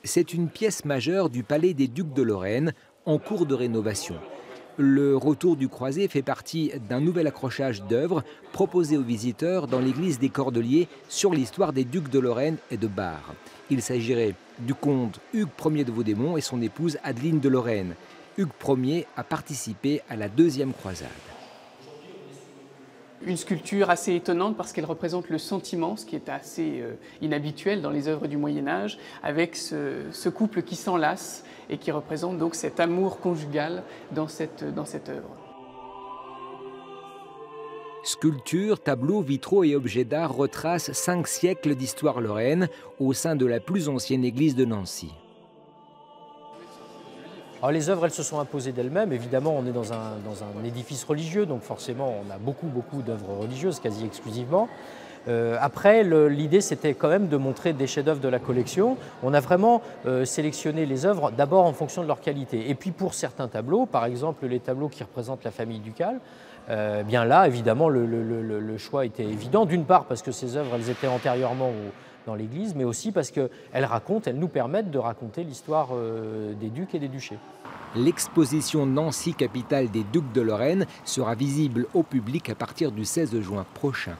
C'est une pièce majeure du palais des Ducs de Lorraine, en cours de rénovation. Le retour du croisé fait partie d'un nouvel accrochage d'œuvres proposé aux visiteurs dans l'église des Cordeliers sur l'histoire des Ducs de Lorraine et de Bar. Il s'agirait du comte Hugues Ier de Vaudémont et son épouse Adeline de Lorraine. Hugues Ier a participé à la deuxième croisade. Une sculpture assez étonnante parce qu'elle représente le sentiment, ce qui est assez inhabituel dans les œuvres du Moyen-Âge, avec ce couple qui s'enlace et qui représente donc cet amour conjugal dans cette œuvre. Sculptures, tableaux, vitraux et objets d'art retracent 5 siècles d'histoire lorraine au sein de la plus ancienne église de Nancy. Alors les œuvres, elles se sont imposées d'elles-mêmes. Évidemment, on est dans un édifice religieux, donc forcément, on a beaucoup d'œuvres religieuses, quasi exclusivement. Après, l'idée, c'était quand même de montrer des chefs-d'œuvre de la collection. On a vraiment sélectionné les œuvres d'abord en fonction de leur qualité. Et puis pour certains tableaux, par exemple les tableaux qui représentent la famille ducale, bien là, évidemment, le choix était évident. D'une part, parce que ces œuvres, elles étaient antérieurement dans l'Église, mais aussi parce qu'elles nous permettent de raconter l'histoire des ducs et des duchés. L'exposition Nancy, capitale des Ducs de Lorraine, sera visible au public à partir du 16 juin prochain.